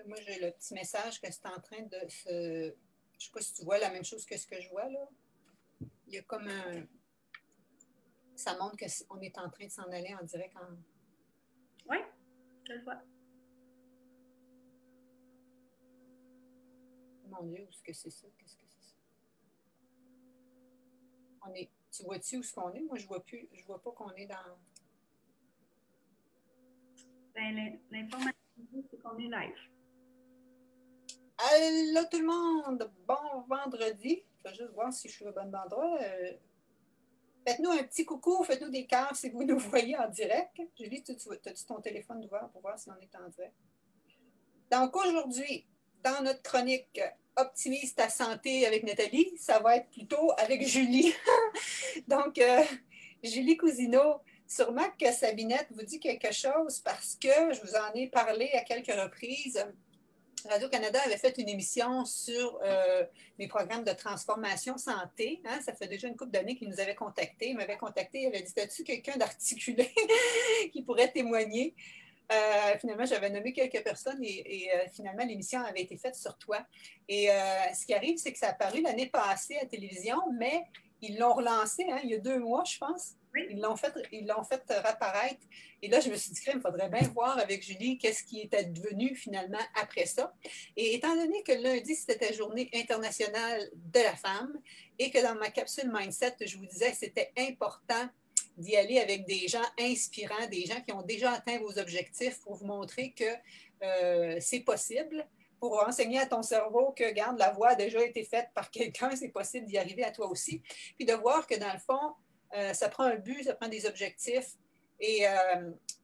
Moi, j'ai le petit message que c'est en train de se... Je ne sais pas si tu vois la même chose que ce que je vois, là. Il y a comme un... Ça montre qu'on est en train de s'en aller en direct en... Oui, je le vois. Mon Dieu, où est-ce que c'est ça? Qu'est-ce que c'est ça? On est... Tu vois-tu où est-ce qu'on est? Moi, je vois plus. Je vois pas qu'on est dans... Ben, l'information, c'est qu'on est live. Allô tout le monde! Bon vendredi! Je vais juste voir si je suis au bon endroit. Faites-nous un petit coucou, faites-nous des cœurs si vous nous voyez en direct. Julie, as-tu ton téléphone ouvert pour voir si on est en direct? Donc aujourd'hui, dans notre chronique Optimise ta santé avec Nathalie, ça va être plutôt avec Julie. Donc, Julie Cousineau, sûrement que Sabinette vous dit quelque chose parce que je vous en ai parlé à quelques reprises. Radio-Canada avait fait une émission sur les programmes de transformation santé. Hein? Ça fait déjà une couple d'années qu'ils nous avaient contactés. Ils m'avaient contacté, ils avaient dit, as-tu quelqu'un d'articulé qui pourrait témoigner? Finalement, j'avais nommé quelques personnes et finalement, l'émission avait été faite sur toi. Et ce qui arrive, c'est que ça a apparu l'année passée à la télévision, mais ils l'ont relancé il y a 2 mois, je pense. Oui. Ils l'ont fait réapparaître. Et là, je me suis dit, il faudrait bien voir avec Julie qu'est-ce qui était devenu finalement après ça. Et étant donné que lundi, c'était la journée internationale de la femme et que dans ma capsule Mindset, je vous disais que c'était important d'y aller avec des gens inspirants, des gens qui ont déjà atteint vos objectifs pour vous montrer que c'est possible, pour enseigner à ton cerveau que, regarde, la voie a déjà été faite par quelqu'un, c'est possible d'y arriver à toi aussi. Puis de voir que dans le fond, ça prend un but, ça prend des objectifs et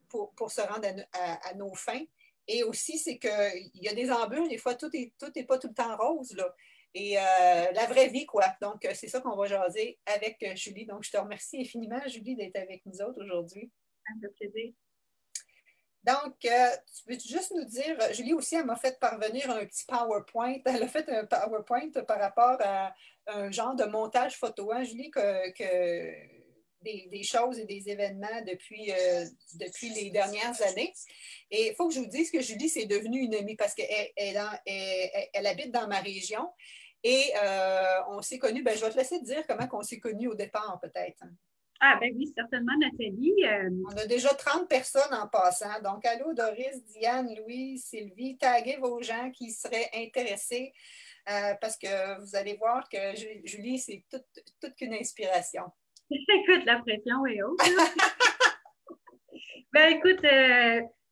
pour se rendre à nos fins. Et aussi, c'est qu'il y a des embûches, des fois, tout n'est pas tout le temps rose, là. Et la vraie vie, quoi. Donc, c'est ça qu'on va jaser avec Julie. Donc, je te remercie infiniment, Julie, d'être avec nous autres aujourd'hui. Ça me fait plaisir. Donc, tu veux juste nous dire, Julie aussi, elle m'a fait parvenir un petit PowerPoint. Elle a fait un PowerPoint par rapport à un genre de montage photo, hein, Julie, des choses et des événements depuis les dernières années. Et il faut que je vous dise que Julie, c'est devenue une amie parce qu'elle habite dans ma région. Et on s'est connus, ben, je vais te laisser te dire comment on s'est connus au départ, peut-être. Ah, ben oui, certainement, Nathalie. On a déjà 30 personnes en passant. Donc, allô, Doris, Diane, Louis, Sylvie, taguez vos gens qui seraient intéressés parce que vous allez voir que Julie, c'est toute qu'une inspiration. Écoute, la pression est haute. Ben écoute,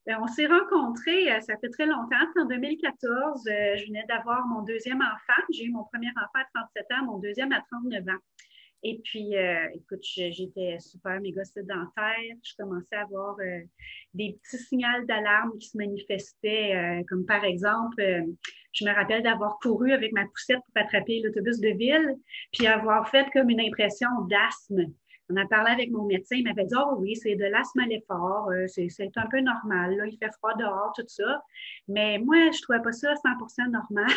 on s'est rencontrés, ça fait très longtemps, en 2014. Je venais d'avoir mon deuxième enfant. J'ai eu mon premier enfant à 37 ans, mon deuxième à 39 ans. Et puis, écoute, j'étais super méga sédentaire. Je commençais à avoir des petits signaux d'alarme qui se manifestaient, comme par exemple, je me rappelle d'avoir couru avec ma poussette pour attraper l'autobus de ville, puis avoir fait comme une impression d'asthme. On a parlé avec mon médecin, il m'avait dit, oh oui, c'est de l'asthme à l'effort, c'est un peu normal, là, il fait froid dehors, tout ça. Mais moi, je ne trouvais pas ça 100% normal.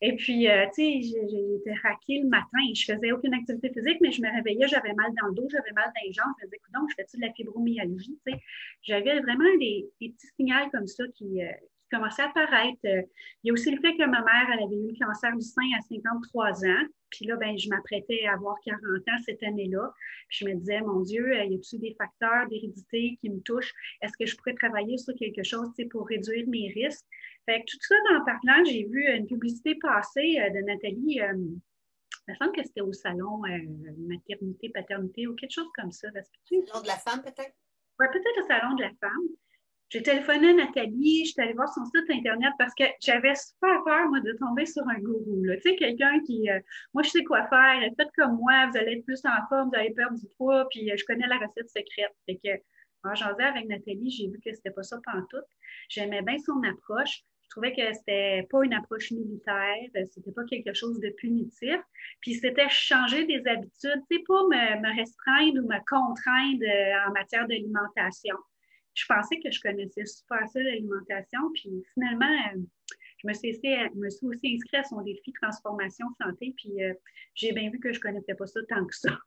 Et puis, tu sais, j'étais raquée le matin et je faisais aucune activité physique, mais je me réveillais, j'avais mal dans le dos, j'avais mal dans les jambes. Je me disais, écoute, donc, je fais-tu de la fibromyalgie? Tu sais, j'avais vraiment des petits signaux comme ça qui commençaient à apparaître. Il y a aussi le fait que ma mère, elle avait eu le cancer du sein à 53 ans. Puis là, ben, je m'apprêtais à avoir 40 ans cette année-là. Puis je me disais, mon Dieu, y a-t-il des facteurs d'hérédité qui me touchent? Est-ce que je pourrais travailler sur quelque chose, tu sais, pour réduire mes risques? Fait que tout ça, en parlant, j'ai vu une publicité passer de Nathalie. Il me semble que c'était au salon maternité, paternité ou quelque chose comme ça. Salon de la femme, peut-être? Oui, peut-être au salon de la femme. J'ai téléphoné à Nathalie, je suis allée voir son site Internet parce que j'avais super peur, moi, de tomber sur un gourou. Tu sais, quelqu'un qui, moi, je sais quoi faire, faites comme moi, vous allez être plus en forme, vous allez perdre du poids, puis je connais la recette secrète. Fait que, en jasant avec Nathalie, j'ai vu que c'était pas ça pantoute. J'aimais bien son approche. Je trouvais que c'était pas une approche militaire, c'était pas quelque chose de punitif. Puis c'était changer des habitudes, tu sais, pas me restreindre ou me contraindre en matière d'alimentation. Je pensais que je connaissais super ça, l'alimentation. Puis finalement, je me suis aussi inscrite à son défi Transformation Santé. Puis j'ai bien vu que je ne connaissais pas ça tant que ça.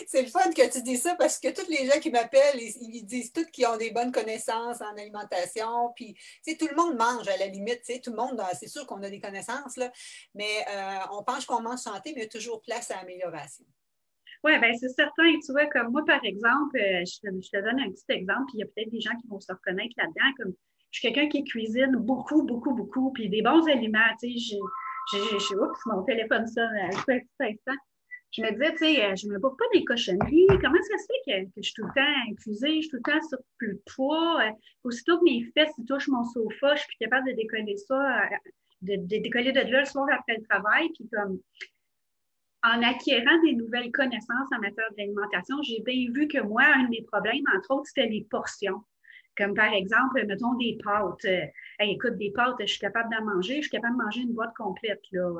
C'est le fun que tu dis ça parce que tous les gens qui m'appellent, ils disent tous qu'ils ont des bonnes connaissances en alimentation. Puis, tu sais, tout le monde mange à la limite. Tu sais, tout le monde, c'est sûr qu'on a des connaissances, là, mais on pense qu'on mange santé, mais il y a toujours place à amélioration. Oui, bien, c'est certain. Tu vois, comme moi, par exemple, je te donne un petit exemple, puis il y a peut-être des gens qui vont se reconnaître là-dedans. Comme je suis quelqu'un qui cuisine beaucoup, beaucoup, beaucoup, puis des bons aliments. Tu sais, oups, mon téléphone sonne à un petit instant. Je me disais, tu sais, je ne me bouffe pas des cochonneries. Comment ça se fait que je suis tout le temps épuisée, je suis tout le temps sur plus de poids? Aussitôt que mes fesses touchent mon sofa, je suis plus capable de décoller ça, de décoller de là le soir après le travail. Puis comme en acquérant des nouvelles connaissances en matière d'alimentation, j'ai bien vu que moi, un des problèmes, entre autres, c'était les portions. Comme par exemple, mettons des pâtes. Hey, écoute, des pâtes, je suis capable d'en manger. Je suis capable de manger une boîte complète. Là.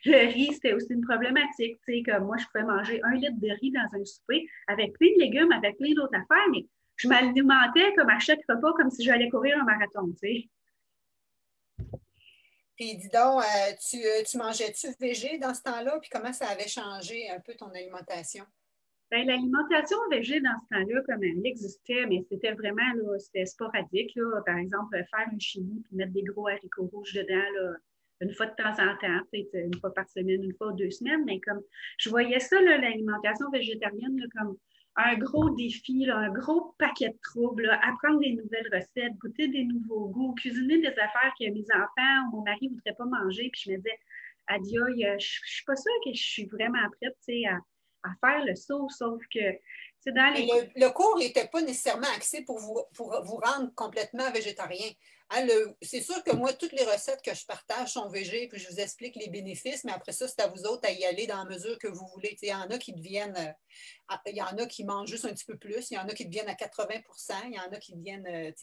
Le riz, c'était aussi une problématique. Tu sais, comme moi, je pouvais manger 1 litre de riz dans un souper avec plein de légumes, avec plein d'autres affaires, mais je m'alimentais comme à chaque repas, comme si j'allais courir un marathon. Tu sais. Puis dis donc, tu mangeais-tu végé dans ce temps-là? Puis comment ça avait changé un peu ton alimentation? Bien, l'alimentation végé dans ce temps-là, comme elle existait, mais c'était vraiment là, c'était sporadique. Là. Par exemple, faire un chili puis mettre des gros haricots rouges dedans là, une fois de temps en temps, peut-être une fois par semaine, une fois ou 2 semaines. Mais comme je voyais ça, l'alimentation végétarienne, là, comme un gros défi, là, un gros paquet de troubles, là, apprendre des nouvelles recettes, goûter des nouveaux goûts, cuisiner des affaires que mes enfants ou mon mari ne voudraient pas manger. Puis je me disais, adieu, je ne suis pas sûre que je suis vraiment prête à faire le saut, sauf que c'est dans Mais les... le cours n'était pas nécessairement axé pour vous rendre complètement végétarien. Hein, c'est sûr que moi, toutes les recettes que je partage sont végé, puis je vous explique les bénéfices, mais après ça, c'est à vous autres à y aller dans la mesure que vous voulez. Il y en a qui deviennent, il y en a qui mangent juste un petit peu plus, il y en a qui deviennent à 80 il y en a qui deviennent,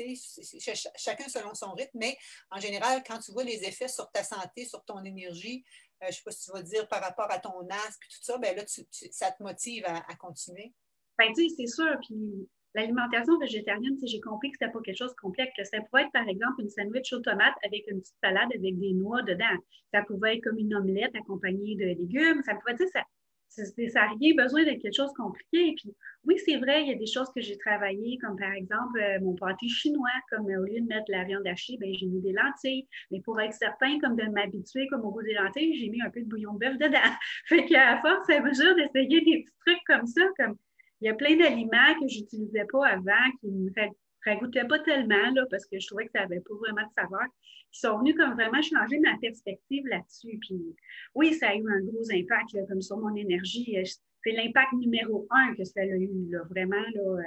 chacun selon son rythme, mais en général, quand tu vois les effets sur ta santé, sur ton énergie, je ne sais pas si tu vas dire par rapport à ton asthme et tout ça, ben là, ça te motive à continuer. Ben, tu sais, c'est sûr, puis l'alimentation végétarienne, j'ai compris que c'était pas quelque chose de complexe, que ça pouvait être, par exemple, une sandwich aux tomates avec une petite salade avec des noix dedans. Ça pouvait être comme une omelette accompagnée de légumes. Ça pouvait, tu sais, ça n'a rien besoin d'être quelque chose de compliqué. Puis oui, c'est vrai, il y a des choses que j'ai travaillées, comme par exemple mon pâté chinois, comme au lieu de mettre la viande hachée, ben, j'ai mis des lentilles. Mais pour être certain, comme de m'habituer comme au goût des lentilles, j'ai mis un peu de bouillon de bœuf dedans. Fait qu'à force à mesure d'essayer des petits trucs comme ça, comme il y a plein d'aliments que je n'utilisais pas avant qui me ragoûtaient pas tellement là, parce que je trouvais que ça n'avait pas vraiment de saveur, qui sont venus comme vraiment changer ma perspective là-dessus. Puis oui, ça a eu un gros impact là, comme sur mon énergie. C'est l'impact numéro 1 que ça a eu, là, vraiment. Là.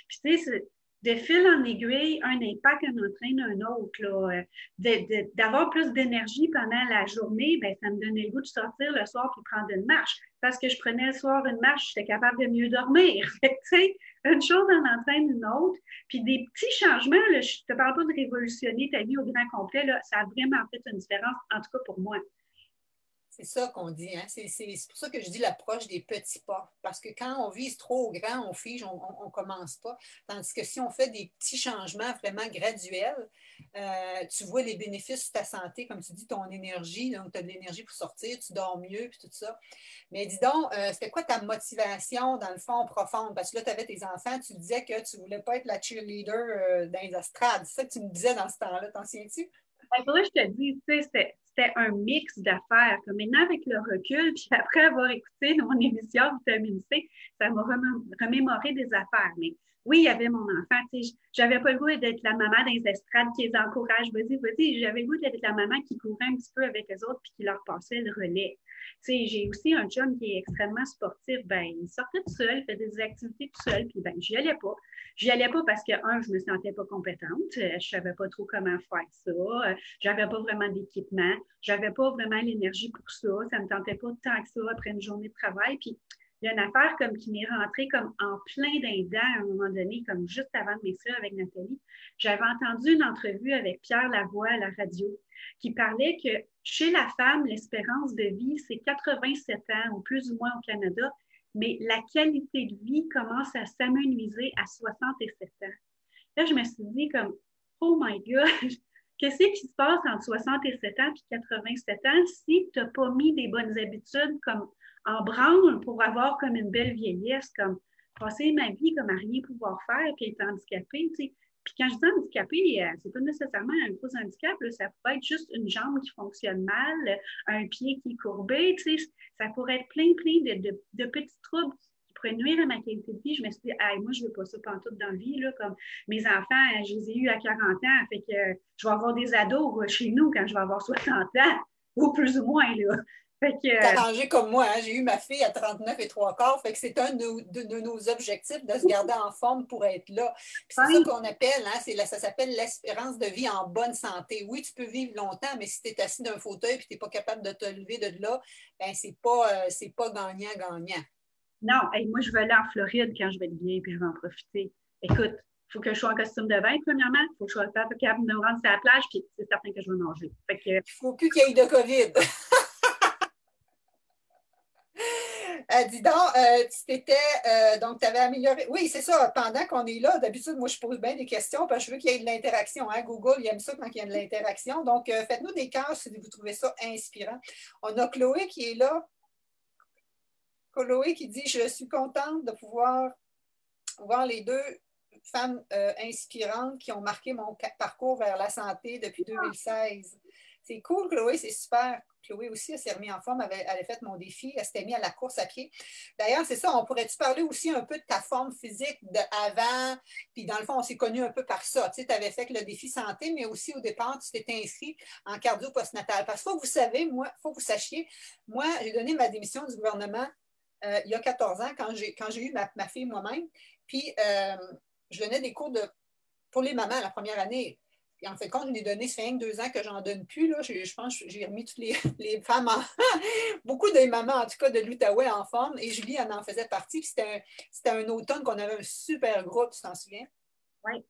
Puis tu sais, de fil en aiguille, un impact en entraîne un autre. Là. D'avoir plus d'énergie pendant la journée, ben, ça me donnait le goût de sortir le soir et prendre une marche. Parce que je prenais le soir une marche, j'étais capable de mieux dormir. Tu sais, une chose en entraîne une autre. Puis des petits changements, là, je ne te parle pas de révolutionner ta vie au grand complet, là, ça a vraiment fait une différence, en tout cas pour moi. C'est ça qu'on dit. Hein? C'est pour ça que je dis l'approche des petits pas. Parce que quand on vise trop grand, on fige, on ne commence pas. Tandis que si on fait des petits changements vraiment graduels, tu vois les bénéfices sur ta santé, comme tu dis, ton énergie. Donc, tu as de l'énergie pour sortir, tu dors mieux, puis tout ça. Mais dis donc, c'était quoi ta motivation, dans le fond, profonde? Parce que là, tu avais tes enfants, tu disais que tu ne voulais pas être la cheerleader dans les estrades. C'est ça que tu me disais dans ce temps-là, t'en souviens-tu? Il faudrait que je te dise, tu sais, c'était un mix d'affaires. Comme maintenant, avec le recul, puis après avoir écouté mon émission Vitamine C, ça m'a remémoré des affaires. Mais oui, il y avait mon enfant. Tu sais, j'avais pas le goût d'être la maman dans les estrades qui les encourage. Vas-y, vas-y. J'avais le goût d'être la maman qui courait un petit peu avec les autres puis qui leur passait le relais. Tu sais, j'ai aussi un chum qui est extrêmement sportif. Ben, il sortait tout seul, il faisait des activités tout seul, puis ben, j'y allais pas. J'y allais pas parce que, un, je me sentais pas compétente. Je savais pas trop comment faire ça. J'avais pas vraiment d'équipement. J'avais pas vraiment l'énergie pour ça. Ça me tentait pas tant que ça après une journée de travail. Puis, il y a une affaire comme qui m'est rentrée comme en plein d'un à un moment donné, comme juste avant de m'écrire avec Nathalie. J'avais entendu une entrevue avec Pierre Lavoie à la radio qui parlait que chez la femme, l'espérance de vie, c'est 87 ans, ou plus ou moins au Canada, mais la qualité de vie commence à s'amenuiser à 67 ans. Là, je me suis dit comme, oh my God, qu'est-ce qui se passe entre 67 ans et 87 ans si tu n'as pas mis des bonnes habitudes comme en branle pour avoir comme une belle vieillesse, comme passer ma vie comme à rien pouvoir faire, puis être handicapée, tu sais. Puis quand je dis handicapé, c'est pas nécessairement un gros handicap, là, ça peut être juste une jambe qui fonctionne mal, un pied qui est courbé, tu sais, ça pourrait être plein de petits troubles qui pourraient nuire à ma qualité de vie. Je me suis dit, hey, moi, je veux pas ça pantoute dans la vie, là, comme mes enfants, je les ai eus à 40 ans, fait que je vais avoir des ados chez nous quand je vais avoir 60 ans, ou plus ou moins, là. Fait que, T'es arrangé comme moi, hein? J'ai eu ma fille à 39 et 3/4, fait que c'est un de nos objectifs de se garder en forme pour être là. Puis c'est ça qu'on appelle, hein, ça s'appelle l'espérance de vie en bonne santé. Oui, tu peux vivre longtemps, mais si tu es assis d'un fauteuil et tu n'es pas capable de te lever de là, ben c'est pas gagnant-gagnant. non, hey, moi, je vais aller en Floride quand je vais être bien, puis je vais en profiter. Écoute, il faut que je sois en costume de bain, premièrement. Il faut que je sois capable de me rendre sur la plage, puis c'est certain que je vais nager. Fait que, Il ne faut plus qu'il y ait de COVID. Dis donc, donc tu avais amélioré. Oui, c'est ça. Pendant qu'on est là, d'habitude, moi, je pose bien des questions parce que je veux qu'il y ait de l'interaction. Hein? Google, il aime ça quand il y a de l'interaction. Donc, faites-nous des cœurs si vous trouvez ça inspirant. On a Chloé qui est là. Chloé qui dit: Je suis contente de pouvoir voir les deux femmes inspirantes qui ont marqué mon parcours vers la santé depuis 2016. C'est cool, Chloé, c'est super. Chloé aussi, elle s'est remise en forme, elle avait fait mon défi, elle s'était mise à la course à pied. D'ailleurs, c'est ça, on pourrait-tu parler aussi un peu de ta forme physique d'avant, puis dans le fond, on s'est connus un peu par ça. Tu sais, avais fait le défi santé, mais aussi au départ, tu t'étais inscrit en cardio postnatal. Parce qu'il faut que vous savez, moi, il faut que vous sachiez, moi, j'ai donné ma démission du gouvernement il y a 14 ans, quand j'ai eu ma fille moi-même, puis je donnais des cours pour les mamans la première année. Puis en fait, compte, je l'ai donné, ça fait 2 ans que j'en donne plus. Là. Je pense que j'ai remis toutes les femmes, beaucoup de mamans, en tout cas de l'Outaouais, en forme. Et Julie en faisait partie. Puis c'était un automne qu'on avait un super groupe, tu t'en souviens? Oui.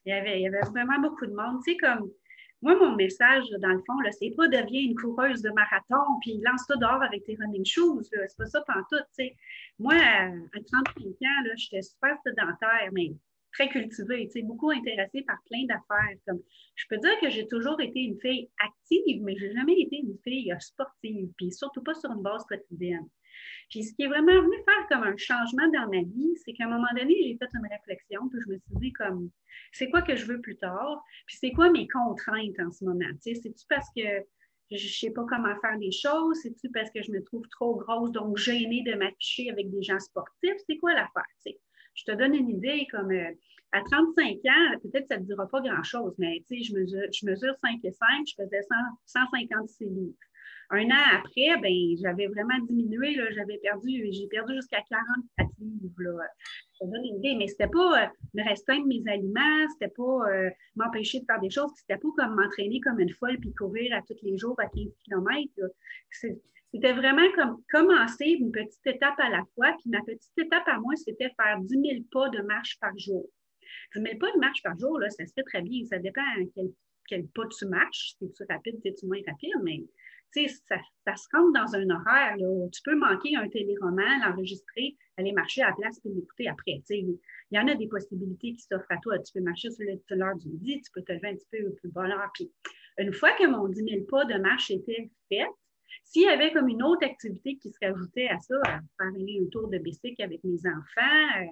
Il y avait vraiment beaucoup de monde. Tu sais, comme moi, mon message, dans le fond, c'est pas deviens une coureuse de marathon, puis lance-toi dehors avec tes running shoes. C'est pas ça pantoute, tu sais. Moi, à 35 ans, j'étais super sédentaire, mais très cultivée, tu sais, beaucoup intéressée par plein d'affaires. Comme, je peux dire que j'ai toujours été une fille active, mais j'ai jamais été une fille sportive, puis surtout pas sur une base quotidienne. Puis ce qui est vraiment venu faire comme un changement dans ma vie, c'est qu'à un moment donné, j'ai fait une réflexion, puis je me suis dit comme, c'est quoi que je veux plus tard? Puis c'est quoi mes contraintes en ce moment? Tu sais, c'est-tu parce que je ne sais pas comment faire les choses? C'est-tu parce que je me trouve trop grosse, donc gênée de m'afficher avec des gens sportifs? C'est quoi l'affaire? Tu sais? Je te donne une idée, comme à 35 ans, peut-être que ça ne te dira pas grand-chose, mais tu sais, je mesure 5 et 5, je faisais 156 livres. Un an après, ben, j'avais vraiment diminué. J'ai perdu jusqu'à 44 livres. Là. Ça donne une idée, mais c'était pas me restreindre mes aliments, c'était pas m'empêcher de faire des choses, c'était pas comme m'entraîner comme une folle puis courir à tous les jours à 15 km. C'était vraiment comme commencer une petite étape à la fois. Puis ma petite étape à moi, c'était faire 10 000 pas de marche par jour. 10 000 pas de marche par jour, là, ça se fait très bien. Ça dépend quel pas tu marches. C'est-tu rapide, c'est-tu moins rapide, mais ça se rentre dans un horaire. Là, où tu peux manquer un téléroman, l'enregistrer, aller marcher à la place et l'écouter après. Il y en a des possibilités qui s'offrent à toi. Tu peux marcher sur l'heure du midi, tu peux te lever un petit peu plus bas l'heure. Puis, une fois que mon 10 000 pas de marche était fait, s'il y avait comme une autre activité qui se rajoutait à ça, faire aller un tour de bicycle avec mes enfants,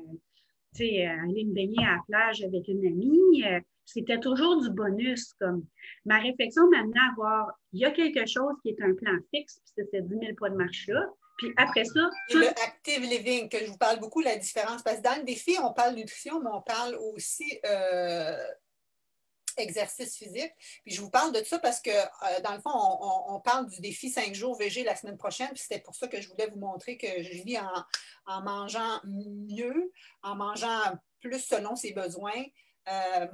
aller me baigner à la plage avec une amie, c'était toujours du bonus. Comme ma réflexion m'a amené à voir, il y a quelque chose qui est un plan fixe, puis c'est ces 10 000 pas de marche-là. Puis après ça... Et le active living, que je vous parle beaucoup, la différence. Parce que dans le défi, on parle nutrition, mais on parle aussi exercice physique. Puis je vous parle de ça parce que, dans le fond, on parle du défi 5 jours VG la semaine prochaine. Puis c'était pour ça que je voulais vous montrer que je vis en mangeant mieux, en mangeant plus selon ses besoins,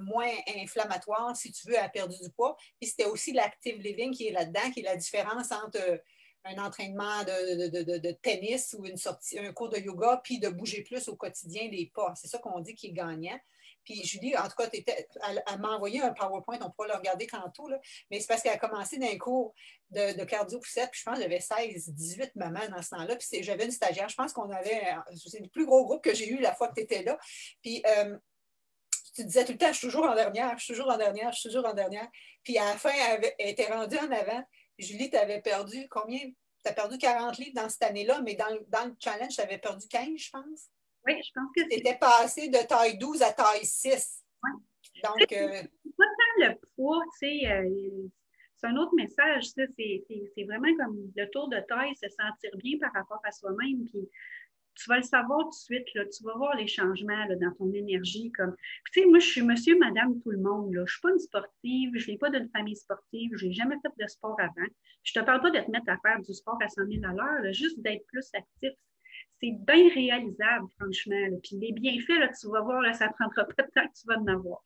moins inflammatoire, si tu veux, à perdre du poids. Puis c'était aussi l'active living qui est là-dedans, qui est la différence entre un entraînement de tennis ou un cours de yoga, puis de bouger plus au quotidien les pas. C'est ça qu'on dit qui est gagnant. Puis Julie, en tout cas, elle m'a envoyé un PowerPoint, on pourra le regarder tantôt, là, mais c'est parce qu'elle a commencé d'un cours de cardio-poussette, puis je pense que j'avais 16, 18 mamans dans ce temps-là, puis j'avais une stagiaire, je pense qu'on avait, c'est le plus gros groupe que j'ai eu la fois que tu étais là, puis tu disais tout le temps, je suis toujours en dernière, je suis toujours en dernière, je suis toujours en dernière, puis à la fin, elle était rendue en avant, Julie, tu avais perdu combien? as perdu 40 livres dans cette année-là, mais dans le challenge, tu avais perdu 15, je pense. Oui, je pense que tu étais passé de taille 12 à taille 6. Ouais. Donc, c'est pas tant le poids, tu sais, c'est un autre message, c'est vraiment comme le tour de taille, se sentir bien par rapport à soi-même, puis tu vas le savoir tout de suite, là, tu vas voir les changements là, dans ton énergie. Comme... Tu sais, moi, je suis monsieur, madame, tout le monde. Là. Je ne suis pas une sportive, je ne viens pas d'une famille sportive, je n'ai jamais fait de sport avant. Je ne te parle pas de te mettre à faire du sport à 100 000 à l'heure, là, juste d'être plus actif. C'est bien réalisable, franchement. Là. Puis les bienfaits, là, tu vas voir, là, ça ne prendra pas de temps que tu vas en avoir.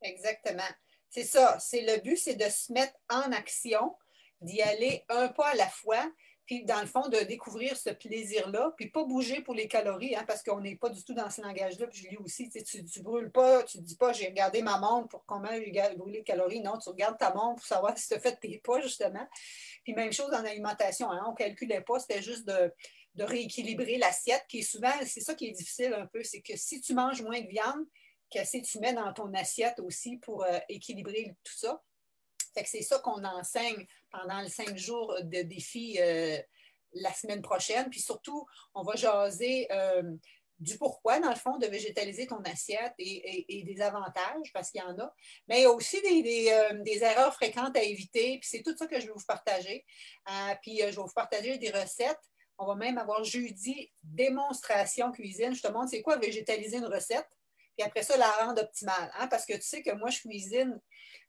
Exactement. C'est ça. Le but, c'est de se mettre en action, d'y aller un pas à la fois, puis dans le fond, de découvrir ce plaisir-là, puis pas bouger pour les calories, hein, parce qu'on n'est pas du tout dans ce langage-là. Puis je lis aussi, tu ne brûles pas, tu ne dis pas j'ai regardé ma montre pour comment j'ai brûlé de calories. Non, tu regardes ta montre pour savoir si tu as fait tes pas, justement. Puis même chose en alimentation, hein, on ne calculait pas, c'était juste de rééquilibrer l'assiette, qui est souvent, c'est ça qui est difficile un peu, c'est que si tu manges moins de viande, qu'est-ce que tu mets dans ton assiette aussi pour équilibrer tout ça. Fait que c'est ça qu'on enseigne pendant les 5 jours de défi la semaine prochaine. Puis surtout, on va jaser du pourquoi, dans le fond, de végétaliser ton assiette et des avantages, parce qu'il y en a. Mais il y a aussi des erreurs fréquentes à éviter. Puis c'est tout ça que je vais vous partager. Puis je vais vous partager des recettes. On va même avoir jeudi démonstration cuisine. Je te montre c'est quoi végétaliser une recette. Puis après ça, la rendre optimale. Hein? Parce que tu sais que moi, je cuisine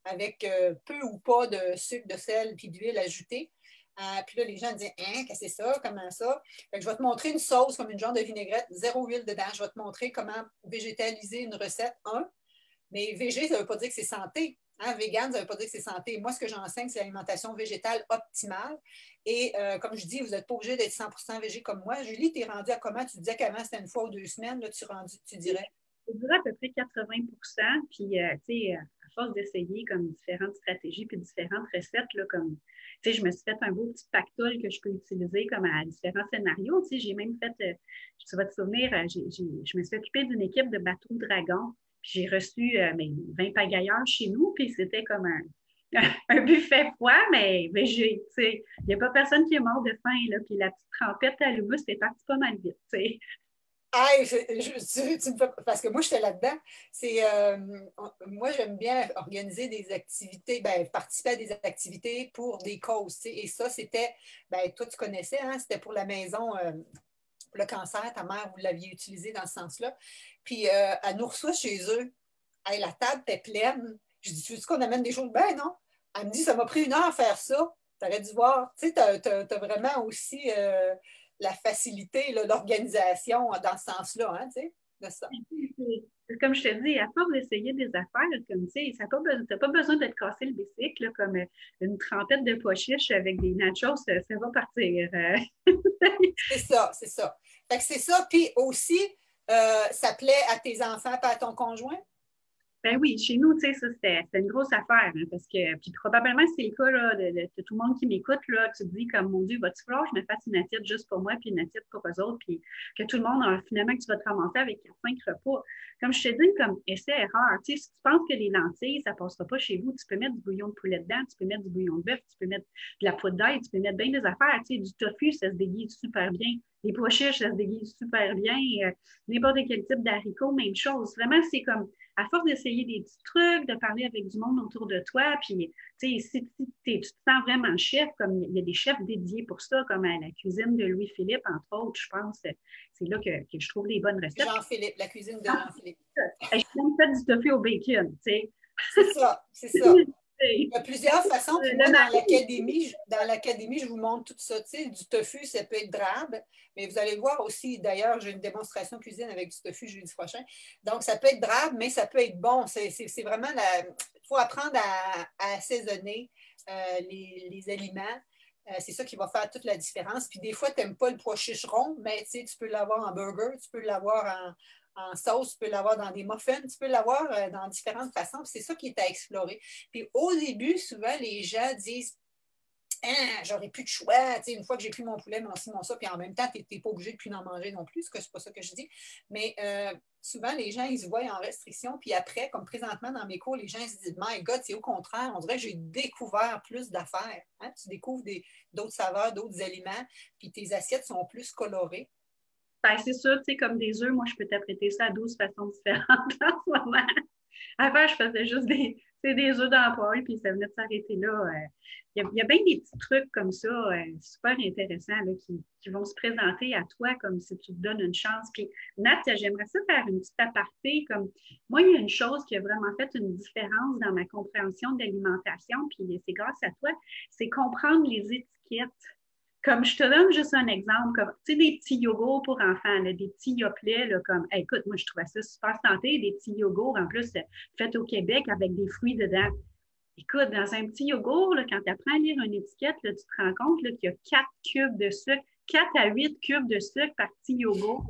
avec peu ou pas de sucre, de sel puis d'huile ajoutée. Puis là, les gens disent hein, qu'est-ce que c'est ça? Comment ça? Fait que je vais te montrer une sauce comme une genre de vinaigrette, zéro huile dedans. Je vais te montrer comment végétaliser une recette, Mais végé, ça ne veut pas dire que c'est santé. Hein? Vegan, ça ne veut pas dire que c'est santé. Moi, ce que j'enseigne, c'est l'alimentation végétale optimale. Et comme je dis, vous n'êtes pas obligé d'être 100% végé comme moi. Julie, tu es rendue à comment? Tu disais qu'avant, c'était une fois ou 2 semaines. Là, tu dirais? Je dirais à peu près 80. Puis, tu sais, à force d'essayer comme différentes stratégies puis différentes recettes, là, comme, tu sais, je me suis fait un beau petit pactole que je peux utiliser comme à différents scénarios. Tu sais, j'ai même fait, tu vas te souvenir, je me suis occupée d'une équipe de bateaux dragon. Puis j'ai reçu 20 pagailleurs chez nous, puis c'était comme un buffet froid, mais végé. Tu sais, il n'y a pas personne qui est mort de faim, là. Puis la petite trempette à l'humus, c'était parti pas mal vite, tu sais. Hey, parce que moi, j'étais là-dedans. Moi, j'aime bien organiser des activités, participer à des activités pour des causes. Et ça, c'était, toi, tu connaissais, hein, c'était pour la maison, pour le cancer, ta mère, vous l'aviez utilisé dans ce sens-là. Puis, elle nous reçoit chez eux. Hey, la table était pleine. Je dis, tu veux qu'on amène des choses? Ben non. Elle me dit, ça m'a pris 1 heure à faire ça. Tu aurais dû voir. Tu sais, tu as vraiment aussi la facilité d'organisation dans ce sens-là, hein, tu sais, de ça. Comme je te dis, à force d'essayer des affaires, comme tu sais, tu n'as pas besoin de te casser le bicycle, là, comme une trempette de pois chiches avec des nachos, ça va partir. C'est ça, c'est ça. Fait que c'est ça. Puis aussi, ça plaît à tes enfants, pas à ton conjoint? Ben oui, chez nous, tu sais, ça, c'était une grosse affaire, hein, parce que, puis probablement, c'est le cas là, de tout le monde qui m'écoute, là, tu te dis comme, mon Dieu, va-tu falloir que je me fasse une assiette juste pour moi, puis une assiette pour eux autres, puis que tout le monde, finalement, que tu vas te ramasser avec 5 repas. Comme je te dis, comme essai-erreur, tu sais, si tu penses que les lentilles, ça ne passera pas chez vous, tu peux mettre du bouillon de poulet dedans, tu peux mettre du bouillon de bœuf, tu peux mettre de la poudre d'ail, tu peux mettre bien des affaires, tu sais, du tofu, ça se déguise super bien. Les pois chiches, ça se déguise super bien. N'importe quel type d'haricot, même chose. Vraiment, c'est comme à force d'essayer des petits trucs, de parler avec du monde autour de toi, puis tu sais, si tu te sens vraiment chef, comme il y a des chefs dédiés pour ça, comme à la cuisine de Louis-Philippe, entre autres, je pense, c'est là que je trouve les bonnes recettes. Jean-Philippe, la cuisine de Jean-Philippe. J'ai même fait du tofu au bacon, tu sais. C'est ça, c'est ça. Il y a plusieurs façons. Puis moi, dans l'académie, je vous montre tout ça. Tu sais, du tofu, ça peut être drabe, mais vous allez voir aussi, d'ailleurs, j'ai une démonstration cuisine avec du tofu jeudi prochain. Donc, ça peut être drabe, mais ça peut être bon. C'est vraiment il faut apprendre à assaisonner les aliments. C'est ça qui va faire toute la différence. Puis des fois, tu n'aimes pas le pois chicheron, mais tu sais, tu peux l'avoir en burger, tu peux l'avoir en sauce, tu peux l'avoir dans des muffins, tu peux l'avoir dans différentes façons. C'est ça qui est à explorer. Puis au début, souvent, les gens disent hein, j'aurais plus de choix. Tu sais, une fois que j'ai pris mon poulet, mon ci, mon ça, puis en même temps, tu n'es pas obligé de plus en manger non plus, c'est pas ça que je dis. Mais souvent, les gens, ils se voient en restriction, puis après, comme présentement dans mes cours, les gens ils se disent, My God, c'est au contraire, on dirait que j'ai découvert plus d'affaires. Hein? Tu découvres d'autres saveurs, d'autres aliments, puis tes assiettes sont plus colorées. Ben, c'est sûr, tu sais, comme des œufs, moi, je peux t'apprêter ça à 12 façons différentes en ce moment. Avant, je faisais juste des œufs dans le poêle, puis ça venait de s'arrêter là. Il y a bien des petits trucs comme ça, super intéressants, là, qui vont se présenter à toi comme si tu te donnes une chance. Puis, Nat, j'aimerais ça faire une petite aparté. Comme moi, il y a une chose qui a vraiment fait une différence dans ma compréhension de l'alimentation, puis c'est grâce à toi, c'est comprendre les étiquettes. Comme je te donne juste un exemple, comme tu sais, des petits yogourts pour enfants, là, des petits yoplets, là, comme hey, écoute, moi je trouvais ça super santé, des petits yogourts en plus faits au Québec avec des fruits dedans. Écoute, dans un petit yogourt, là, quand tu apprends à lire une étiquette, là, tu te rends compte là, qu'il y a 4 cubes de sucre, 4 à 8 cubes de sucre par petit yogourt.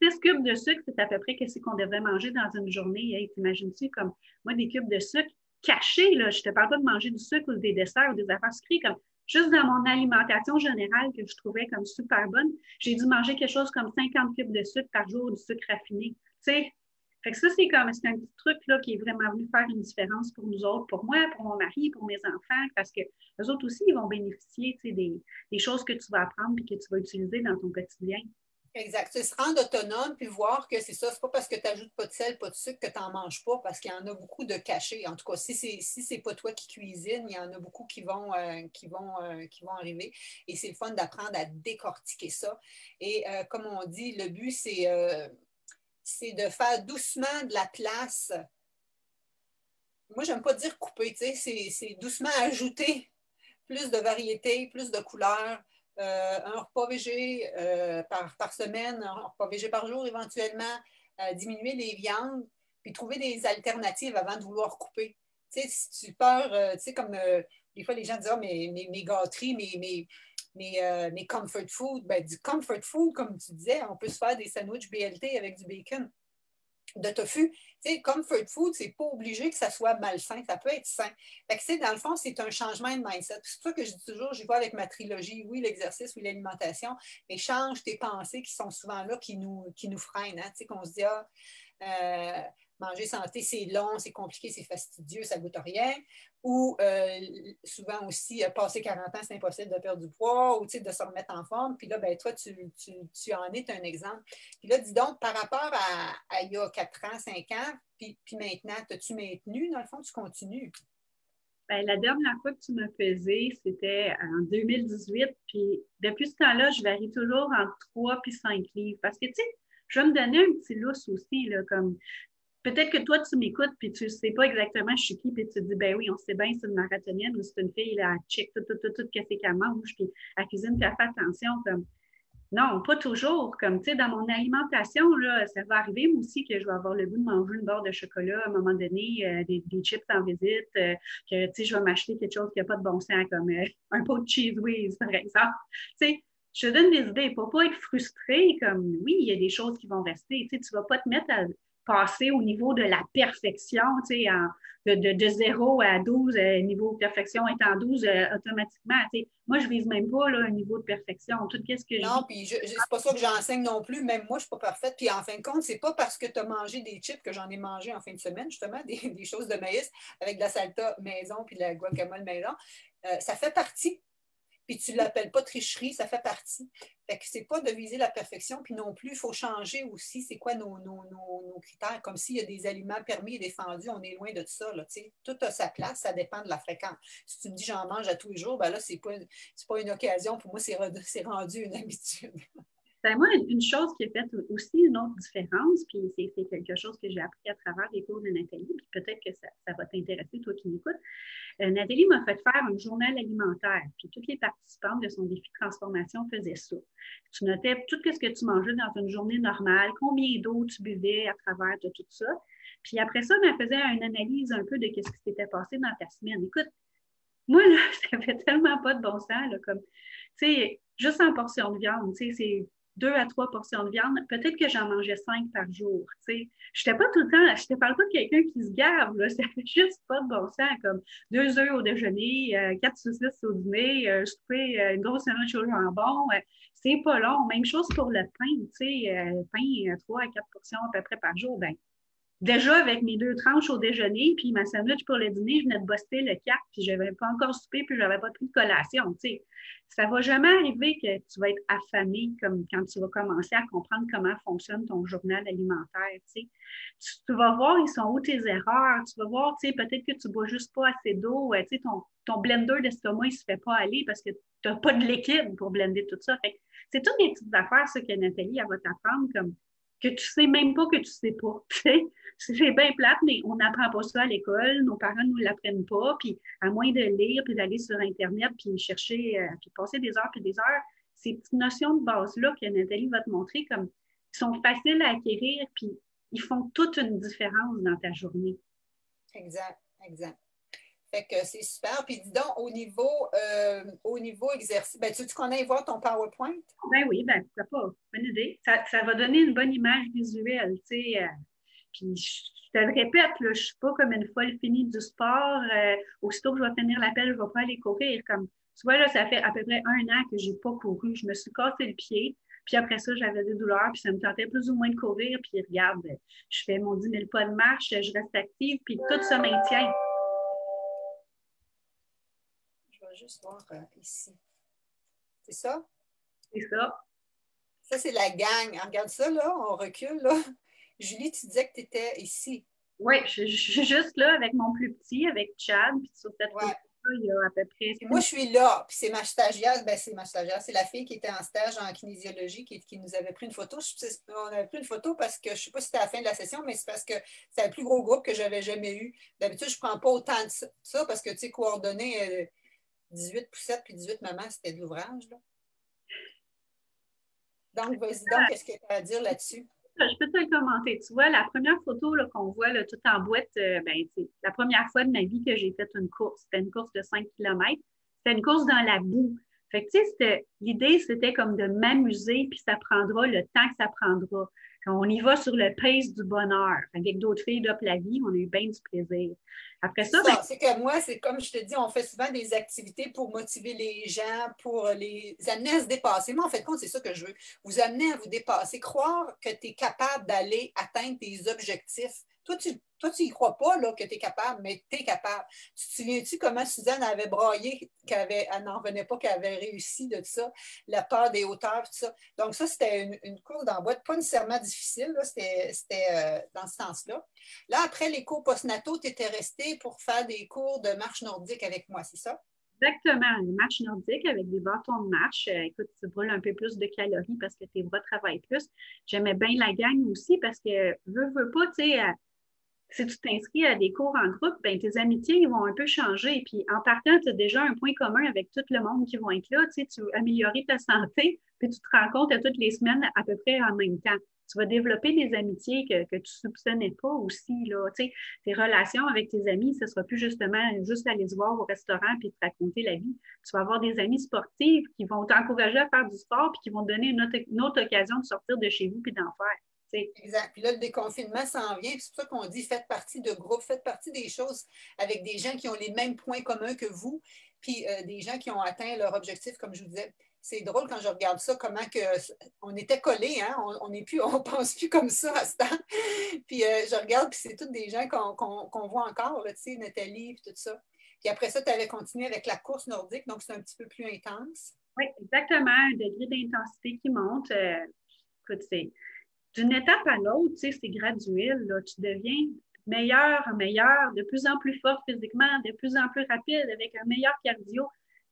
6 cubes de sucre, c'est à peu près ce qu'on devrait manger dans une journée. Hey, t'imagines-tu comme moi des cubes de sucre cachés, là, je te parle pas de manger du sucre ou des desserts ou des affaires sucrées, comme juste dans mon alimentation générale que je trouvais comme super bonne, j'ai dû manger quelque chose comme 50 cubes de sucre par jour, du sucre raffiné. Tu sais, fait que ça, c'est un petit truc là, qui est vraiment venu faire une différence pour nous autres, pour moi, pour mon mari, pour mes enfants, parce que les autres aussi, ils vont bénéficier des choses que tu vas apprendre et que tu vas utiliser dans ton quotidien. Exact. C'est se rendre autonome puis voir que c'est ça. C'est pas parce que tu n'ajoutes pas de sel, pas de sucre que tu n'en manges pas, parce qu'il y en a beaucoup de cachés. En tout cas, si c'est pas toi qui cuisine, il y en a beaucoup qui vont arriver. Et c'est le fun d'apprendre à décortiquer ça. Et comme on dit, le but, c'est de faire doucement de la place. Moi, j'aime pas dire couper, tu sais, c'est doucement ajouter plus de variété, plus de couleurs, un repas végé par semaine, un repas végé par jour éventuellement, diminuer les viandes, puis trouver des alternatives avant de vouloir couper. Tu sais, si tu peur, tu sais, comme des fois les gens disent, oh, mes gâteries, mes comfort food, ben, du comfort food, comme tu disais, on peut se faire des sandwichs BLT avec du bacon de tofu. Tu sais, comfort food, c'est pas obligé que ça soit malsain, ça peut être sain. Fait que, dans le fond, c'est un changement de mindset. C'est pour ça que je dis toujours, j'y vais avec ma trilogie, oui, l'exercice, oui, l'alimentation, mais change tes pensées qui sont souvent là, qui nous freinent. Hein? Tu sais, qu'on se dit, manger santé, c'est long, c'est compliqué, c'est fastidieux, ça ne goûte rien. Ou souvent aussi, passer 40 ans, c'est impossible de perdre du poids ou de se remettre en forme. Puis là, ben, toi, tu en es un exemple. Puis là, dis donc, par rapport à il y a 4 ans, 5 ans, puis maintenant, as-tu maintenu? Dans le fond, tu continues? Ben, la dernière fois que tu m'as pesé, c'était en 2018. Puis depuis ce temps-là, je varie toujours entre 3 et 5 livres. Parce que, tu sais, je vais me donner un petit lousse aussi, là, comme peut-être que toi, tu m'écoutes puis tu ne sais pas exactement je suis qui, puis tu te dis, ben oui, on sait bien, c'est une marathonienne ou c'est une fille, là, elle check tout, qu'est-ce qu'elle mange, puis elle cuisine, puis elle fait attention. Comme, non, pas toujours. Comme, tu sais, dans mon alimentation, là, ça va arriver, moi aussi, que je vais avoir le goût de manger une barre de chocolat à un moment donné, des chips en visite, que, tu sais, je vais m'acheter quelque chose qui n'a pas de bon sens, comme un pot de cheese whiz, par exemple. Tu sais, je te donne des idées pour ne pas être frustré, comme, oui, il y a des choses qui vont rester. Tu sais, tu ne vas pas te mettre à passer au niveau de la perfection, tu sais, de 0 à 12, niveau de perfection étant 12 automatiquement. Tu sais. Moi, je ne vise même pas là, un niveau de perfection. Tout ce que je Non, vis. puis c'est pas ça que j'enseigne non plus. Même moi, je ne suis pas parfaite. Puis en fin de compte, c'est pas parce que tu as mangé des chips que j'en ai mangé en fin de semaine, justement, des choses de maïs avec de la salsa maison puis de la guacamole maison. Ça fait partie. Puis tu ne l'appelles pas tricherie, ça fait partie. Fait que c'est pas de viser la perfection, puis non plus, il faut changer aussi c'est quoi nos critères. Comme s'il y a des aliments permis et défendus, on est loin de ça. Là, tout a sa place, ça dépend de la fréquence. Si tu me dis j'en mange à tous les jours, ben là, c'est pas une occasion. Pour moi, c'est rendu une habitude. Ben moi, une chose qui a fait aussi une autre différence, puis c'est quelque chose que j'ai appris à travers les cours de Nathalie, puis peut-être que ça va t'intéresser, toi qui m'écoutes. Nathalie m'a fait faire un journal alimentaire, puis toutes les participantes de son défi de transformation faisaient ça. Tu notais tout ce que tu mangeais dans une journée normale, combien d'eau tu buvais à travers de tout ça. Puis après ça, elle faisait une analyse un peu de ce qui s'était passé dans ta semaine. Écoute, moi, là, ça fait tellement pas de bon sens, là, comme, tu sais, juste en portion de viande, tu sais, 2 à 3 portions de viande. Peut-être que j'en mangeais 5 par jour. Je n'étais pas tout le temps, je te parle pas de quelqu'un qui se gave, là, ça fait juste pas de bon sens, comme 2 œufs au déjeuner, 4 saucisses au dîner, souper, une grosse sandwich au jambon. C'est pas long. Même chose pour le pain, pain 3 à 4 portions à peu près par jour. Ben, déjà, avec mes 2 tranches au déjeuner, puis ma sandwich pour le dîner, je venais de buster le 4, puis je n'avais pas encore soupé, puis je n'avais pas pris de collation. Ça ne va jamais arriver que tu vas être affamé comme quand tu vas commencer à comprendre comment fonctionne ton journal alimentaire. Tu vas voir, ils sont où tes erreurs. Tu vas voir, peut-être que tu ne bois juste pas assez d'eau. Ton blender d'estomac, il ne se fait pas aller parce que tu n'as pas de liquide pour blender tout ça. C'est toutes des petites affaires, ça, que Nathalie, elle va t'apprendre, comme que tu sais même pas que tu sais pas. C'est bien plate, mais on n'apprend pas ça à l'école. Nos parents ne nous l'apprennent pas. Puis, à moins de lire, puis d'aller sur Internet, puis chercher, puis passer des heures, puis des heures, ces petites notions de base-là que Nathalie va te montrer, comme, ils sont faciles à acquérir, puis ils font toute une différence dans ta journée. Exact, exact. Fait que c'est super. Puis dis donc, au niveau exercice, ben, tu qu'on aille voir ton PowerPoint? Ben oui, ben pourquoi pas. Bonne idée. Ça va donner une bonne image visuelle, tu sais. Puis je te le répète, là, je ne suis pas comme une folle finie du sport. Aussitôt que je vais finir l'appel, je ne vais pas aller courir. Comme, tu vois, là, ça fait à peu près 1 an que je n'ai pas couru. Je me suis cassé le pied. Puis après ça, j'avais des douleurs, puis ça me tentait plus ou moins de courir. Puis regarde, je fais mon 10 000 pas de marche, je reste active, puis tout ça maintient. Je vais juste voir ici. C'est ça? C'est ça. Ça, c'est la gang. Regarde ça, là, on recule, là. Julie, tu disais que tu étais ici. Oui, je suis juste là avec mon plus petit, avec Chad, puis sur cette photo il y a à peu près. Et moi, je suis là, puis c'est ma stagiaire, ben, c'est ma stagiaire, c'est la fille qui était en stage en kinésiologie qui nous avait pris une photo. On avait pris une photo parce que je ne sais pas si c'était à la fin de la session, mais c'est parce que c'est le plus gros groupe que j'avais jamais eu. D'habitude, je ne prends pas autant de ça parce que, tu sais, coordonner 18 poussettes puis 18 mamans, c'était de l'ouvrage. Donc, vas-y donc, qu'est-ce que tu as à dire là-dessus? Je peux te le commenter. Tu vois, la première photo qu'on voit là, tout en boîte, ben, c'est la première fois de ma vie que j'ai fait une course. C'était une course de 5 km. C'était une course dans la boue. Fait que, tu sais, l'idée, c'était comme de m'amuser, puis ça prendra le temps que ça prendra. On y va sur le pace du bonheur. Avec d'autres filles d'Up la vie, on a eu bien du plaisir. Après ça, ben, c'est que moi, c'est comme je te dis, on fait souvent des activités pour motiver les gens, pour les amener à se dépasser. Moi, en fait, c'est ça que je veux. Vous amener à vous dépasser, croire que tu es capable d'aller atteindre tes objectifs. Toi, tu y crois pas là, que tu es capable, mais tu es capable. Tu te souviens-tu comment Suzanne avait braillé, elle n'en revenait pas, qu'elle avait réussi de ça, la peur des hauteurs, tout ça. Donc, ça, c'était une course dans boîte, pas nécessairement difficile, c'était dans ce sens-là. Là, après les cours postnataux, tu étais resté pour faire des cours de marche nordique avec moi, c'est ça? exactement, une marche nordique avec des bâtons de marche. Écoute, tu brûles un peu plus de calories parce que tes bras travaillent plus. J'aimais bien la gang aussi parce que, veux pas, tu sais, si tu t'inscris à des cours en groupe, ben, tes amitiés ils vont un peu changer. Puis en partant, tu as déjà un point commun avec tout le monde qui vont être là. Tu veux améliorer ta santé, puis tu te rencontres toutes les semaines à peu près en même temps. Tu vas développer des amitiés que tu ne soupçonnais pas aussi. Là. Tes relations avec tes amis, ce ne sera plus justement juste aller se voir au restaurant puis te raconter la vie. Tu vas avoir des amis sportifs qui vont t'encourager à faire du sport puis qui vont te donner une autre occasion de sortir de chez vous puis d'en faire. Exact. Puis là, le déconfinement s'en vient. C'est pour ça qu'on dit faites partie de groupes, faites partie des choses avec des gens qui ont les mêmes points communs que vous, puis des gens qui ont atteint leur objectif, comme je vous disais. C'est drôle quand je regarde ça, comment que on était collés, hein? On n'est plus, on pense plus comme ça à ce temps. Puis je regarde, puis c'est tous des gens qu'on voit encore, là, tu sais, Nathalie, puis tout ça. Puis après ça, tu avais continué avec la course nordique, donc c'est un petit peu plus intense. Oui, exactement. Un degré d'intensité qui monte. Écoute, c'est d'une étape à l'autre, tu sais, c'est graduel. Là. Tu deviens meilleur, meilleur, de plus en plus fort physiquement, de plus en plus rapide, avec un meilleur cardio.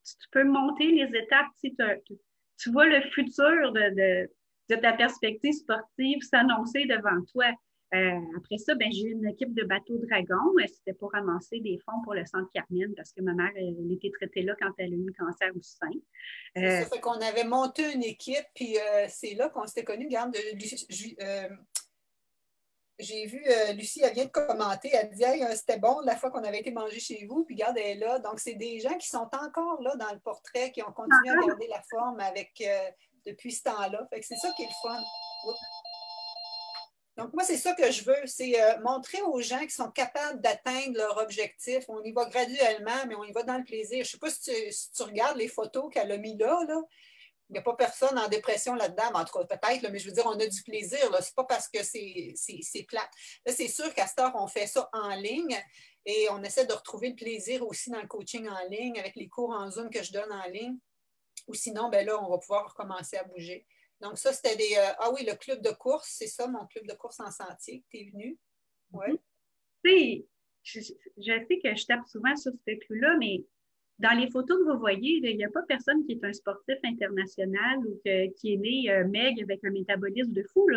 Tu peux monter les étapes. Tu vois le futur de ta perspective sportive s'annoncer devant toi. Après ça, ben, j'ai eu une équipe de bateau dragon. C'était pour ramasser des fonds pour le centre Carmine parce que ma mère elle était traitée là quand elle a eu le cancer du sein. C'est ça, fait qu'on avait monté une équipe, puis c'est là qu'on s'était connus. Regarde, J'ai vu Lucie, elle vient de commenter, elle dit hey, c'était bon la fois qu'on avait été manger chez vous, puis regarde, elle est là. Donc, c'est des gens qui sont encore là dans le portrait, qui ont continué à garder la forme avec depuis ce temps-là. Fait que c'est ça qui est le fun. Oups. Donc, moi, c'est ça que je veux, c'est montrer aux gens qui sont capables d'atteindre leur objectif. On y va graduellement, mais on y va dans le plaisir. Je ne sais pas si tu regardes les photos qu'elle a mis là. Il n'y a pas personne en dépression là-dedans, mais en tout cas, peut-être, mais je veux dire, on a du plaisir. Ce n'est pas parce que c'est plate. Là, c'est sûr qu'à cette heure, on fait ça en ligne et on essaie de retrouver le plaisir aussi dans le coaching en ligne, avec les cours en Zoom que je donne en ligne. Ou sinon, ben là, on va pouvoir recommencer à bouger. Donc, ça, c'était des. Ah oui, le club de course, c'est ça, mon club de course en sentier. Tu es venu? Oui. Tu sais, je sais que je tape souvent sur ce clou-là, mais dans les photos que vous voyez, il n'y a pas personne qui est un sportif international ou qui est né maigre avec un métabolisme de fou.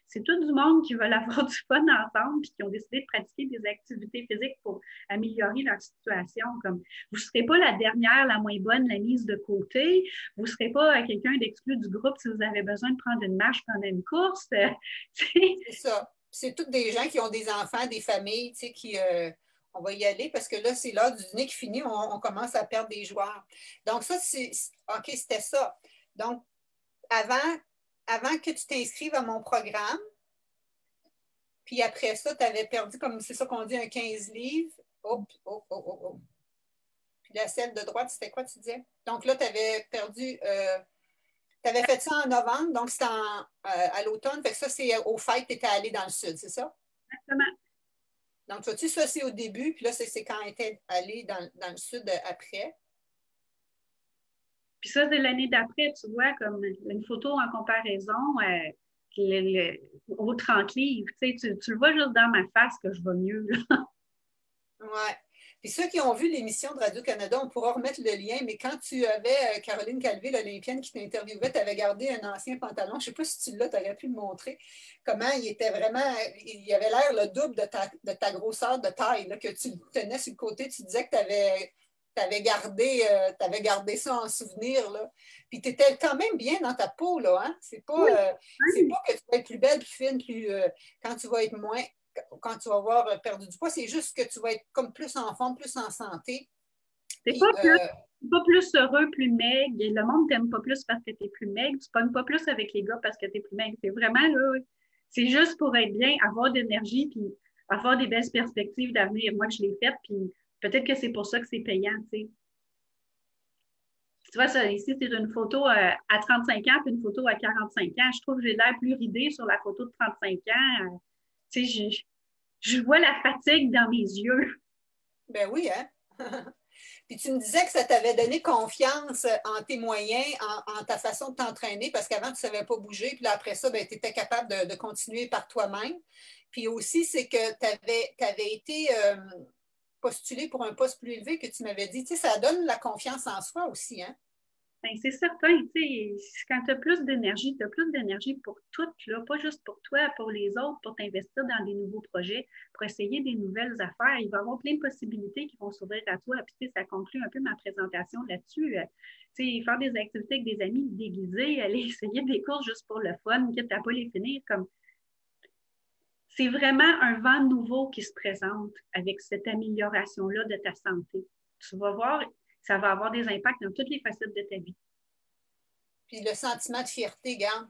C'est tout du monde qui veut avoir du fun ensemble et qui ont décidé de pratiquer des activités physiques pour améliorer leur situation. Comme vous ne serez pas la dernière, la moins bonne, la mise de côté. Vous ne serez pas quelqu'un d'exclu du groupe si vous avez besoin de prendre une marche pendant une course. C'est ça. C'est tous des gens qui ont des enfants, des familles, tu sais, qui. On va y aller parce que là, c'est l'heure du dîner qui finit, on commence à perdre des joueurs. Donc, ça, OK, c'était ça. Donc, avant que tu t'inscrives à mon programme, puis après ça, tu avais perdu, comme c'est ça qu'on dit, un 15 livres. Oh, oh, oh, oh, oh. Puis la selle de droite, c'était quoi, tu disais? Donc là, tu avais perdu. Tu avais fait ça en novembre, donc c'était à l'automne. Fait que ça, c'est au fait que tu étais allé dans le sud, c'est ça? Exactement. Donc, vois-tu, ça, c'est au début, puis là, c'est quand tu étais allé dans le sud après. Puis ça, c'est l'année d'après, tu vois, comme une photo en comparaison aux 30 livres. Tu le vois juste dans ma face que je vais mieux. Oui. Puis ceux qui ont vu l'émission de Radio-Canada, on pourra remettre le lien, mais quand tu avais Caroline Calvé, l'Olympienne, qui t'interviewait, tu avais gardé un ancien pantalon. Je ne sais pas si tu l'as, tu aurais pu le montrer. Comment il était vraiment, il avait l'air le double de ta grosseur de taille, là, que tu tenais sur le côté. Tu disais que tu avais gardé ça en souvenir. Là. Puis tu étais quand même bien dans ta peau. Là, hein? Oui, C'est oui. pas que tu vas être plus belle, plus fine, quand tu vas être moins quand tu vas avoir perdu du poids, c'est juste que tu vas être comme plus en forme, plus en santé. C'est Puis, pas plus heureux, plus maigre. Et le monde t'aime pas plus parce que tu es plus maigre. Tu pognes pas plus avec les gars parce que tu es plus maigre. C'est vraiment là, c'est juste pour être bien, avoir de l'énergie, puis avoir des belles perspectives d'avenir. Moi, je l'ai fait, puis peut-être que c'est pour ça que c'est payant, tu sais. Tu vois, ça, ici, c'est une photo à 35 ans, puis une photo à 45 ans. Je trouve que j'ai l'air plus ridée sur la photo de 35 ans. Tu sais, je vois la fatigue dans mes yeux. ben oui, hein? Puis tu me disais que ça t'avait donné confiance en tes moyens, en ta façon de t'entraîner, parce qu'avant, tu ne savais pas bouger. Puis là, après ça, ben, tu étais capable de continuer par toi-même. Puis aussi, c'est que tu avais été postulé pour un poste plus élevé que tu m'avais dit. Tu sais, ça donne la confiance en soi aussi, hein? Ben, c'est certain, tu sais, quand tu as plus d'énergie pour tout, là, pas juste pour toi, pour les autres, pour t'investir dans des nouveaux projets, pour essayer des nouvelles affaires. Il va y avoir plein de possibilités qui vont s'ouvrir à toi. Puis, tu sais, ça conclut un peu ma présentation là-dessus. Tu sais, faire des activités avec des amis déguisés, aller essayer des courses juste pour le fun, quitte à pas les finir, comme c'est vraiment un vent nouveau qui se présente avec cette amélioration-là de ta santé. Tu vas voir, ça va avoir des impacts dans toutes les facettes de ta vie. Puis le sentiment de fierté, garde.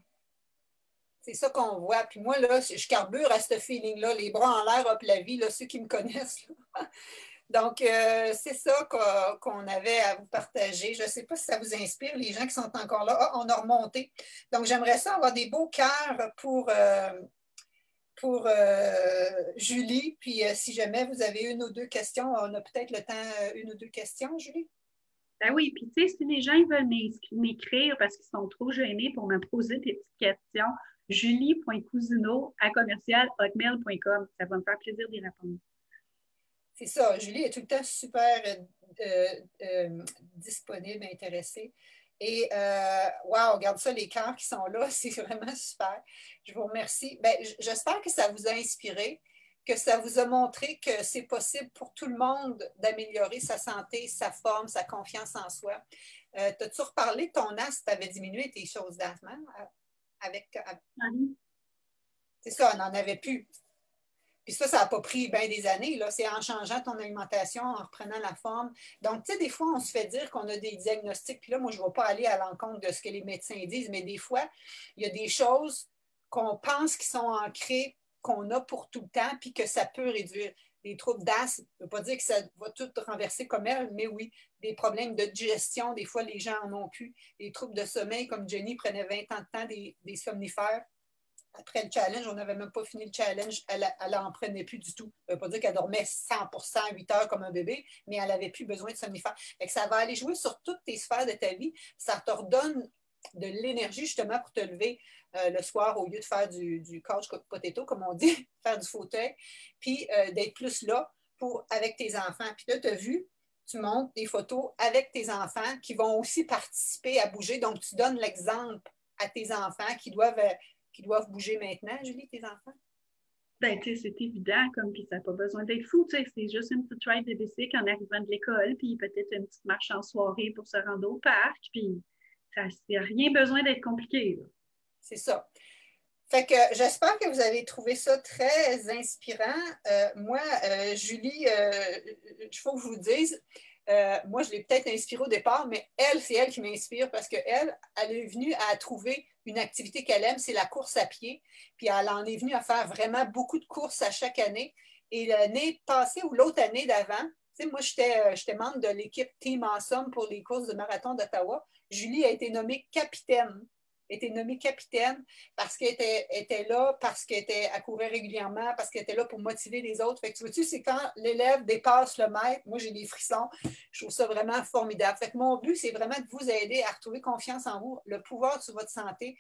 C'est ça qu'on voit. Puis moi, là, je carbure à ce feeling-là, les bras en l'air, hop, la vie, là, ceux qui me connaissent. Là. Donc, c'est ça qu'on avait à vous partager. Je ne sais pas si ça vous inspire, les gens qui sont encore là. Ah, on a remonté. Donc, j'aimerais ça avoir des beaux cœurs pour Julie. Puis, si jamais vous avez une ou deux questions, on a peut-être le temps, une ou deux questions, Julie. Ben oui, puis tu sais, si les gens ils veulent m'écrire parce qu'ils sont trop gênés pour me poser des petites questions, julie.cousineau@commercial.hotmail.com. Ça va me faire plaisir d'y répondre. C'est ça. Julie est tout le temps super disponible, intéressée. Et wow, regarde ça, les cœurs qui sont là, c'est vraiment super. Je vous remercie. Ben, j'espère que ça vous a inspiré, que ça vous a montré que c'est possible pour tout le monde d'améliorer sa santé, sa forme, sa confiance en soi. T'as-tu reparlé de ton asthme, tu avais diminué tes choses d'asthme avec, Oui. c'est ça, on n'en avait plus. Puis ça n'a pas pris bien des années. Là. C'est en changeant ton alimentation, en reprenant la forme. Donc, tu sais, des fois, on se fait dire qu'on a des diagnostics. Puis là, moi, je ne vais pas aller à l'encontre de ce que les médecins disent, mais des fois, il y a des choses qu'on pense qui sont ancrées, qu'on a pour tout le temps, puis que ça peut réduire. Des troubles d'asthme, ça ne veut pas dire que ça va tout renverser comme elle, mais oui, des problèmes de digestion, des fois, les gens en ont plus. Des troubles de sommeil, comme Jenny prenait 20 ans de temps des somnifères. Après le challenge, on n'avait même pas fini le challenge, elle n'en prenait plus du tout. Ça ne veut pas dire qu'elle dormait 100% 8 heures comme un bébé, mais elle n'avait plus besoin de somnifères. Fait que ça va aller jouer sur toutes tes sphères de ta vie. Ça te redonne de l'énergie justement pour te lever le soir au lieu de faire du couch potato, comme on dit, faire du fauteuil, puis d'être plus là avec tes enfants. Puis là, tu as vu, tu montres des photos avec tes enfants qui vont aussi participer à bouger. Donc, tu donnes l'exemple à tes enfants qui doivent bouger maintenant, Julie, tes enfants? Ben, tu sais, c'est évident, comme, puis ça n'a pas besoin d'être fou, tu sais, c'est juste une petite ride de bicycle en arrivant de l'école, puis peut-être une petite marche en soirée pour se rendre au parc, puis ça n'a rien besoin d'être compliqué, là. C'est ça. Fait que j'espère que vous avez trouvé ça très inspirant. Moi, Julie, il faut que je vous dise, moi, je l'ai peut-être inspirée au départ, mais c'est elle qui m'inspire parce qu'elle, elle est venue à trouver une activité qu'elle aime, c'est la course à pied. Puis elle en est venue à faire vraiment beaucoup de courses à chaque année. Et l'année passée ou l'autre année d'avant, tu sais, moi, j'étais membre de l'équipe Team Awesome pour les courses de marathon d'Ottawa. Julie a été nommée capitaine parce qu'elle était là, parce qu'elle courait régulièrement, parce qu'elle était là pour motiver les autres. Fait que tu vois-tu, c'est quand l'élève dépasse le maître, moi j'ai des frissons, je trouve ça vraiment formidable. Fait que mon but, c'est vraiment de vous aider à retrouver confiance en vous, le pouvoir sur votre santé,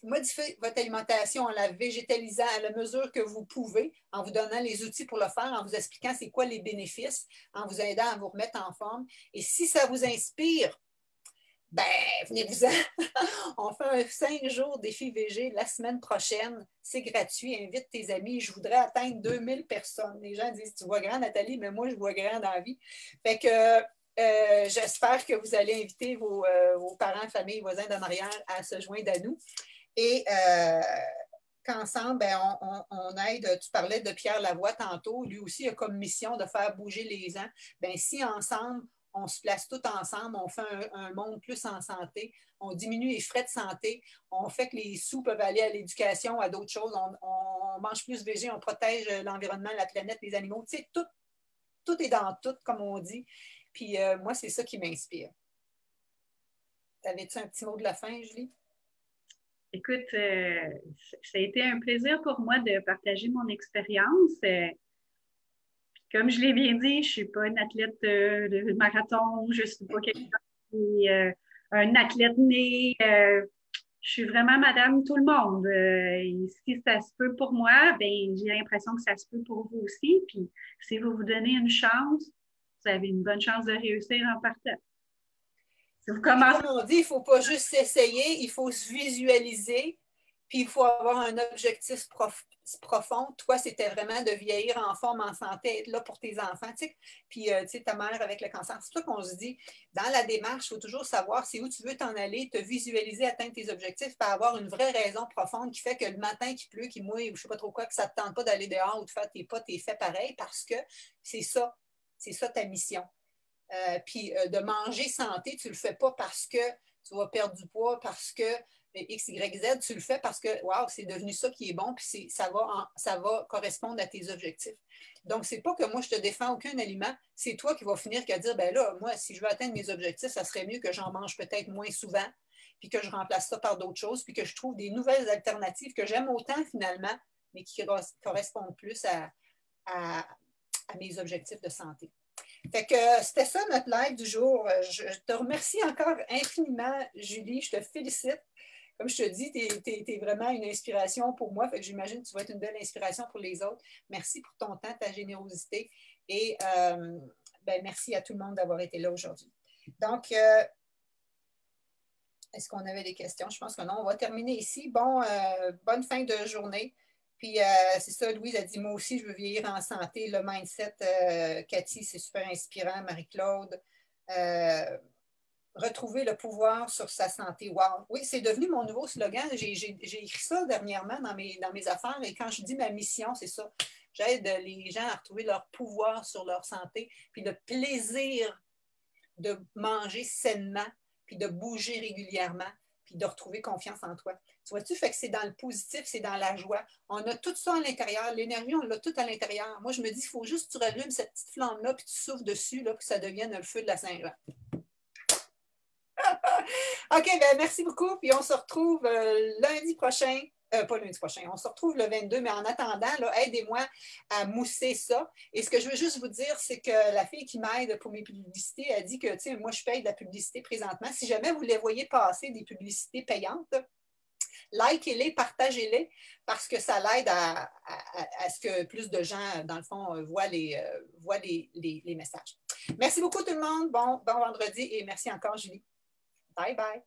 modifier votre alimentation en la végétalisant à la mesure que vous pouvez, en vous donnant les outils pour le faire, en vous expliquant c'est quoi les bénéfices, en vous aidant à vous remettre en forme. Et si ça vous inspire, ben, venez-vous-en. On fait un 5 jours défi VG la semaine prochaine. C'est gratuit. Invite tes amis. Je voudrais atteindre 2000 personnes. Les gens disent, tu vois grand, Nathalie, mais moi, je vois grand dans la vie. Fait que j'espère que vous allez inviter vos parents, famille, voisins d'en arrière à se joindre à nous. Et qu'ensemble, ben, on aide. Tu parlais de Pierre Lavoie tantôt. Lui aussi a comme mission de faire bouger les gens. Ben, si ensemble, on se place tous ensemble, on fait un monde plus en santé, on diminue les frais de santé, on fait que les sous peuvent aller à l'éducation, à d'autres choses, on mange plus végé, on protège l'environnement, la planète, les animaux. Tu sais, tout est dans tout, comme on dit. Puis moi, c'est ça qui m'inspire. T'avais-tu un petit mot de la fin, Julie? Écoute, ça a été un plaisir pour moi de partager mon expérience. Comme je l'ai bien dit, je ne suis pas une athlète de marathon, je ne suis pas quelqu'un qui est un athlète né. Je suis vraiment madame tout le monde. Et si ça se peut pour moi, ben, j'ai l'impression que ça se peut pour vous aussi. Puis si vous vous donnez une chance, vous avez une bonne chance de réussir en partant. Si vous commencez... Comme on dit, il ne faut pas juste s'essayer, il faut se visualiser, puis il faut avoir un objectif profond. Toi, c'était vraiment de vieillir en forme, en santé, être là pour tes enfants. Tu sais. Puis, tu sais, ta mère avec le cancer. C'est ça qu'on se dit. Dans la démarche, il faut toujours savoir c'est où tu veux t'en aller, te visualiser, atteindre tes objectifs, puis avoir une vraie raison profonde qui fait que le matin qu'il pleut, qu'il mouille, ou je ne sais pas trop quoi, que ça ne te tente pas d'aller dehors ou de faire tes pas, t'es fait pareil, parce que c'est ça ta mission. Puis de manger santé, tu ne le fais pas parce que tu vas perdre du poids, parce que X, Y, Z, tu le fais parce que, waouh, c'est devenu ça qui est bon, puis ça va correspondre à tes objectifs. Donc, c'est pas que moi, je te défends aucun aliment, c'est toi qui vas finir qu'à dire, ben là, moi, si je veux atteindre mes objectifs, ça serait mieux que j'en mange peut-être moins souvent, puis que je remplace ça par d'autres choses, puis que je trouve des nouvelles alternatives que j'aime autant finalement, mais qui correspondent plus à mes objectifs de santé. Fait que c'était ça notre live du jour. Je te remercie encore infiniment, Julie. Je te félicite. Comme je te dis, tu es vraiment une inspiration pour moi. Fait que j'imagine que tu vas être une belle inspiration pour les autres. Merci pour ton temps, ta générosité. Et merci à tout le monde d'avoir été là aujourd'hui. Donc, est-ce qu'on avait des questions? Je pense que non. On va terminer ici. Bonne fin de journée. Puis, c'est ça, Louise a dit, moi aussi, je veux vieillir en santé. Le mindset, Cathy, c'est super inspirant. Marie-Claude, retrouver le pouvoir sur sa santé. Wow! Oui, c'est devenu mon nouveau slogan. J'ai écrit ça dernièrement dans mes affaires. Et quand je dis ma mission, c'est ça. J'aide les gens à retrouver leur pouvoir sur leur santé, puis le plaisir de manger sainement, puis de bouger régulièrement, puis de retrouver confiance en toi. Tu vois-tu? Fait que c'est dans le positif, c'est dans la joie. On a tout ça à l'intérieur. L'énergie, on l'a tout à l'intérieur. Moi, je me dis, il faut juste que tu rallumes cette petite flamme-là, puis tu souffles dessus, là, puis que ça devienne le feu de la Saint-Jean. OK, ben merci beaucoup. Puis on se retrouve lundi prochain. Pas lundi prochain, on se retrouve le 22, mais en attendant, aidez-moi à mousser ça. Et ce que je veux juste vous dire, c'est que la fille qui m'aide pour mes publicités a dit que, tu sais, moi, je paye de la publicité présentement. Si jamais vous les voyez passer des publicités payantes, likez-les, partagez-les, parce que ça l'aide à ce que plus de gens, dans le fond, voient les messages. Merci beaucoup tout le monde. Bon vendredi et merci encore, Julie. Bye bye.